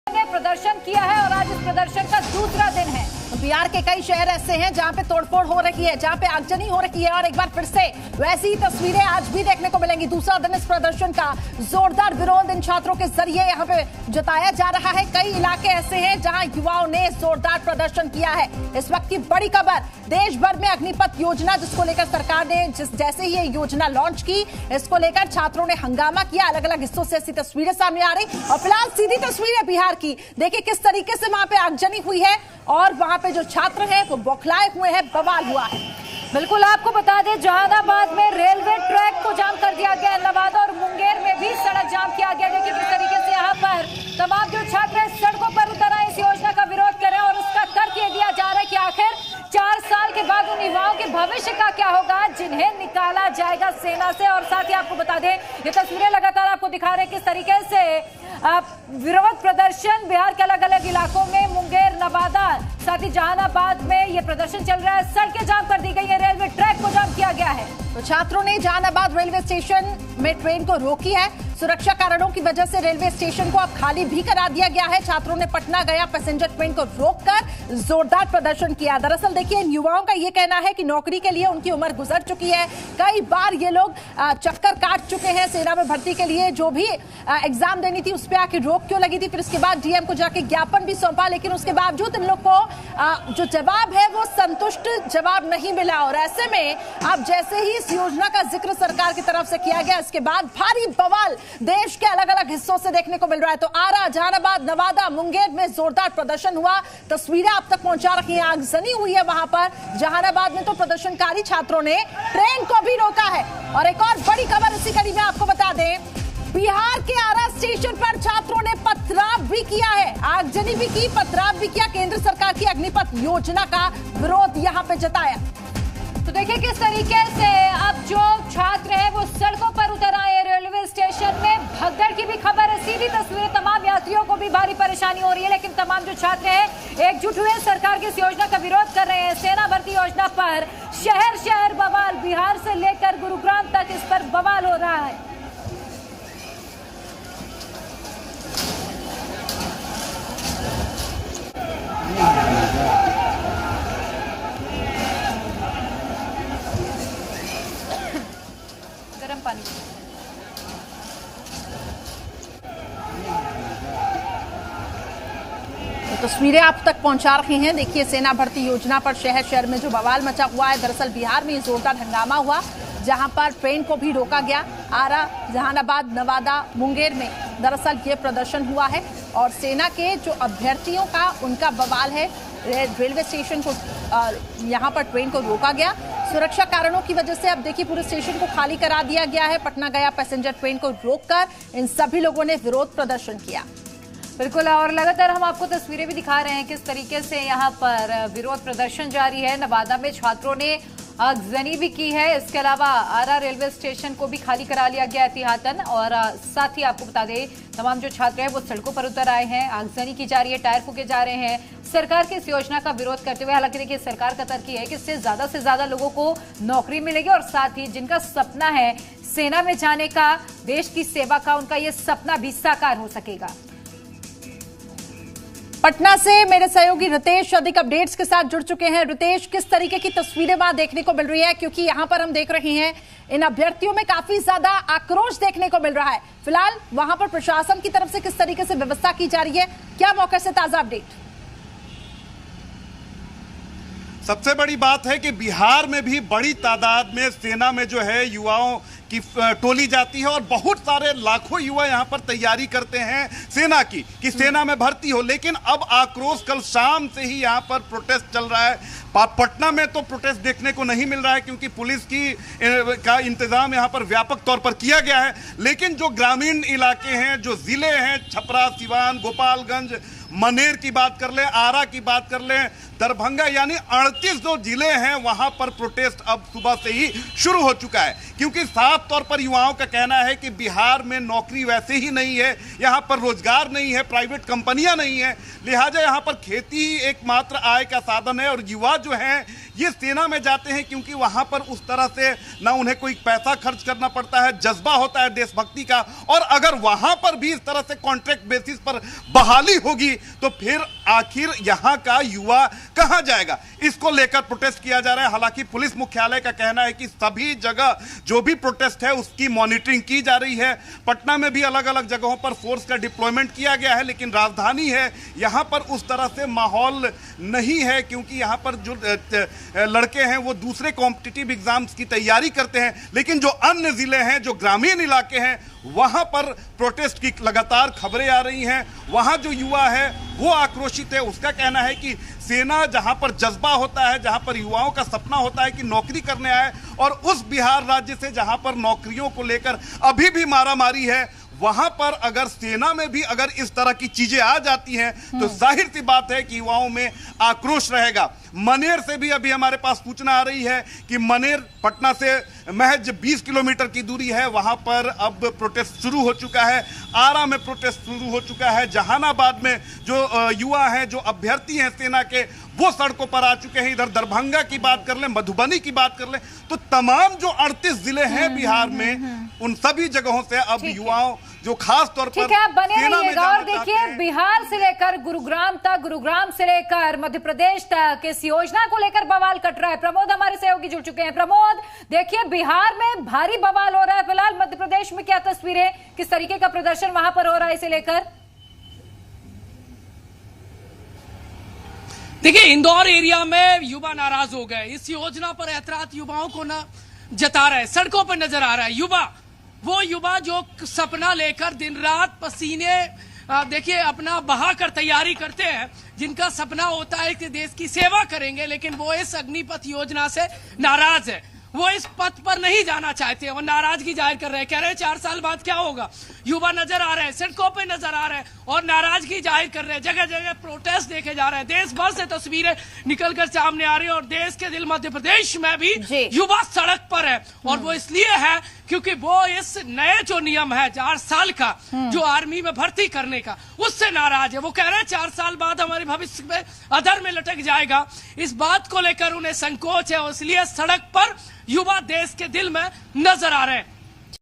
ने प्रदर्शन किया है और आज इस प्रदर्शन का दूसरा दिन है। बिहार के कई शहर ऐसे हैं जहां पे तोड़फोड़ हो रही है, जहां पे आगजनी हो रही है और एक बार फिर से वैसी तस्वीरें आज भी देखने को मिलेंगी। दूसरा दिन इस प्रदर्शन का जोरदार विरोध इन छात्रों के जरिए यहां पे जताया जा रहा है। कई इलाके ऐसे हैं जहां युवाओं ने जोरदार प्रदर्शन किया है। इस वक्त की बड़ी खबर, देश भर में अग्निपथ योजना जिसको लेकर सरकार ने जैसे ही ये योजना लॉन्च की, इसको लेकर छात्रों ने हंगामा किया। अलग अलग हिस्सों से ऐसी तस्वीरें सामने आ रही और फिलहाल सीधी तस्वीरें बिहार की। देखिए किस तरीके से वहां पे आगजनी हुई है और वहां पे जो छात्र हैं वो बौखलाए हुए हैं, बवाल हुआ है। बिल्कुल आपको बता दें, जहानाबाद में रेलवे ट्रैक को जाम कर दिया गया। नवादा और मुंगेर में भी सड़क जाम किया गया। देखिए किस तरीके से यहाँ पर तमाम जो छात्र सड़कों पर उतर आए, इस योजना का विरोध करें और उसका तर्क ये दिया जा रहा है कि आखिर 4 साल के बाद उन युवाओं के भविष्य का क्या होगा जिन्हें निकाला जाएगा सेना से। और साथ ही आपको बता दें, ये तस्वीरें लगातार आपको दिखा रहे हैं किस तरीके से विरोध प्रदर्शन बिहार के अलग अलग इलाकों में, मुंगेर, नवादा, साथ ही जहानाबाद में ये प्रदर्शन चल रहा है। सड़कें जाम कर दी गई है, रेलवे ट्रैक को जाम किया गया है। तो छात्रों ने जहानाबाद रेलवे स्टेशन में ट्रेन को रोकी है। सुरक्षा कारणों की वजह से रेलवे स्टेशन को अब खाली भी करा दिया गया है। छात्रों ने पटना गया पैसेंजर ट्रेन को रोककर जोरदार प्रदर्शन किया। दरअसल देखिए, इन युवाओं का ये कहना है कि नौकरी के लिए उनकी उम्र गुजर चुकी है। कई बार ये लोग चक्कर काट चुके हैं सेना में भर्ती के लिए। जो भी एग्जाम देनी थी उस पर आके रोक क्यों लगी थी, फिर उसके बाद डीएम को जाके ज्ञापन भी सौंपा, लेकिन उसके बावजूद इन लोग को जो जवाब है वो संतुष्ट जवाब नहीं मिला। और ऐसे में अब जैसे ही इस योजना का जिक्र सरकार की तरफ से किया गया, इसके बाद भारी बवाल देश के अलग अलग हिस्सों से देखने को मिल रहा है। तो आरा, जहानाबाद, नवादा, मुंगेर में जोरदार प्रदर्शन हुआ। तस्वीरें आप तक पहुंचा रखी हैं, आगजनी हुई है वहां पर। जहानाबाद में तो प्रदर्शनकारी छात्रों ने ट्रेन को भी रोका है। और एक और बड़ी खबर इसी कड़ी में आपको बता दें, बिहार के आरा स्टेशन पर छात्रों ने पथराव भी किया है, आगजनी भी की, पथराव भी किया। केंद्र सरकार की अग्निपथ योजना का विरोध यहां पे जताया। तो देखिए किस तरीके से अब जो छात्र हैं वो सड़कों पर उतर आए। रेलवे स्टेशन में भगदड़ की भी खबर है, सीधी तस्वीरें। तमाम यात्रियों को भी भारी परेशानी हो रही है, लेकिन तमाम जो छात्र हैं एकजुट हुए सरकार की इस योजना का विरोध कर रहे हैं। सेना भर्ती योजना पर शहर शहर बवाल, बिहार से लेकर गुरुग्राम तक इस पर बवाल हो रहा है। गर्म पानी। तो तस्वीरें आप तक पहुंचा रहे हैं। देखिए, सेना भर्ती योजना पर शहर शहर में जो बवाल मचा हुआ है। दरअसल बिहार में जोरदार हंगामा हुआ, जहां पर ट्रेन को भी रोका गया। आरा, जहानाबाद, नवादा, मुंगेर में दरअसल ये प्रदर्शन हुआ है और सेना के जो अभ्यर्थियों का उनका बवाल है। रेलवे स्टेशन को यहां पर ट्रेन को रोका गया। सुरक्षा कारणों की वजह से अब देखिए पूरे स्टेशन को खाली करा दिया गया है। पटना गया पैसेंजर ट्रेन को रोककर इन सभी लोगों ने विरोध प्रदर्शन किया। बिल्कुल, और लगातार हम आपको तस्वीरें भी दिखा रहे हैं किस तरीके से यहाँ पर विरोध प्रदर्शन जारी है। नवादा में छात्रों ने आगजनी भी की है। इसके अलावा आरा रेलवे स्टेशन को भी खाली करा लिया गया एहतियातन। और साथ ही आपको बता दें, तमाम जो छात्र हैं वो सड़कों पर उतर आए हैं, आगजनी की जा रही है, टायर फूके जा रहे हैं सरकार की इस योजना का विरोध करते हुए। हालांकि देखिए, सरकार का तर्क है कि इससे ज्यादा से ज्यादा लोगों को नौकरी मिलेगी और साथ ही जिनका सपना है सेना में जाने का, देश की सेवा का, उनका ये सपना भी साकार हो सकेगा। पटना से मेरे सहयोगी रितेश अधिक अपडेट्स के साथ जुड़ चुके हैं। रितेश, किस तरीके की तस्वीरें वहां देखने को मिल रही है, क्योंकि यहां पर हम देख रहे हैं इन अभ्यर्थियों में काफी ज्यादा आक्रोश देखने को मिल रहा है। फिलहाल वहां पर प्रशासन की तरफ से किस तरीके से व्यवस्था की जा रही है, क्या मौके से ताजा अपडेट? सबसे बड़ी बात है कि बिहार में भी बड़ी तादाद में सेना में जो है युवाओं की टोली जाती है और बहुत सारे लाखों युवा यहां पर तैयारी करते हैं सेना की कि सेना में भर्ती हो। लेकिन अब आक्रोश, कल शाम से ही यहां पर प्रोटेस्ट चल रहा है। पटना में तो प्रोटेस्ट देखने को नहीं मिल रहा है क्योंकि पुलिस का इंतजाम यहां पर व्यापक तौर पर किया गया है। लेकिन जो ग्रामीण इलाके हैं, जो जिले हैं, छपरा, सिवान, गोपालगंज, मनेर की बात कर लें, आरा की बात कर लें, दरभंगा यानी 38 जो जिले हैं वहां पर प्रोटेस्ट अब सुबह से ही शुरू हो चुका है, क्योंकि साफ तौर पर युवाओं का कहना है कि बिहार में नौकरी वैसे ही नहीं है, यहां पर रोजगार नहीं है, प्राइवेट कंपनियां नहीं है, लिहाजा यहां पर खेती ही एकमात्र आय का साधन है। और युवा जो हैं ये सेना में जाते हैं क्योंकि वहां पर उस तरह से ना उन्हें कोई पैसा खर्च करना पड़ता है, जज्बा होता है देशभक्ति का, और अगर वहां पर भी इस तरह से कॉन्ट्रैक्ट बेसिस पर बहाली होगी तो फिर आखिर यहां का युवा कहां जाएगा। इसको लेकर प्रोटेस्ट किया जा रहा है। हालांकि पुलिस मुख्यालय का कहना है कि सभी जगह जो भी प्रोटेस्ट है उसकी मॉनिटरिंग की जा रही है। पटना में भी अलग अलग जगहों पर फोर्स का डिप्लॉयमेंट किया गया है, लेकिन राजधानी है यहां पर उस तरह से माहौल नहीं है, क्योंकि यहां पर जो लड़के हैं वो दूसरे कॉम्पिटिटिव एग्जाम्स की तैयारी करते हैं, लेकिन जो अन्य जिले हैं, जो ग्रामीण इलाके हैं, वहां पर प्रोटेस्ट की लगातार खबरें आ रही हैं। वहां जो युवा है वो आक्रोशित है। उसका कहना है कि सेना जहां पर जज्बा होता है, जहां पर युवाओं का सपना होता है कि नौकरी करने आए, और उस बिहार राज्य से जहां पर नौकरियों को लेकर अभी भी मारामारी है, वहां पर अगर सेना में भी अगर इस तरह की चीजें आ जाती हैं तो जाहिर सी बात है कि युवाओं में आक्रोश रहेगा। मनेर से भी अभी हमारे पास सूचना आ रही है कि मनेर पटना से महज 20 किलोमीटर की दूरी है, वहां पर अब प्रोटेस्ट शुरू हो चुका है। आरा में प्रोटेस्ट शुरू हो चुका है। जहानाबाद में जो युवा हैं, जो अभ्यर्थी हैं सेना के, वो सड़कों पर आ चुके हैं। इधर दरभंगा की बात कर लें, मधुबनी की बात कर लें, तो तमाम जो 38 जिले हैं बिहार में, उन सभी जगहों से अब युवाओं जो खास तौर पर ठीक है, आप बने रहिएगा। और देखिए, बिहार से लेकर गुरुग्राम तक, गुरुग्राम से लेकर मध्य प्रदेश तक इस योजना को लेकर बवाल कट रहा है। प्रमोद हमारे सहयोगी जुड़ चुके हैं। प्रमोद, देखिए बिहार में भारी बवाल हो रहा है, फिलहाल मध्य प्रदेश में क्या तस्वीरें, किस तरीके का प्रदर्शन वहां पर हो रहा है इसे लेकर? देखिए, इंदौर एरिया में युवा नाराज हो गए। इस योजना पर ऐतराज युवाओं को ना जता रहे, सड़कों पर नजर आ रहा है युवा, वो युवा जो सपना लेकर दिन रात पसीने देखिए अपना बहाकर तैयारी करते हैं, जिनका सपना होता है कि देश की सेवा करेंगे, लेकिन वो इस अग्निपथ योजना से नाराज है। वो इस पथ पर नहीं जाना चाहते और नाराजगी जाहिर कर रहे हैं। कह रहे हैं 4 साल बाद क्या होगा। युवा नजर आ रहे हैं, सड़कों पे नजर आ रहे हैं और नाराजगी जाहिर कर रहे हैं। जगह जगह प्रोटेस्ट देखे जा रहे हैं। देश भर से तस्वीरें निकलकर सामने आ रही है और देश के दिल मध्य प्रदेश में भी युवा सड़क पर है। और वो इसलिए है क्योंकि वो इस नए जो नियम है 4 साल का, जो आर्मी में भर्ती करने का, उससे नाराज है। वो कह रहे हैं 4 साल बाद हमारे भविष्य में अधर में लटक जाएगा। इस बात को लेकर उन्हें संकोच है, इसलिए सड़क पर युवा देश के दिल में नजर आ रहे हैं।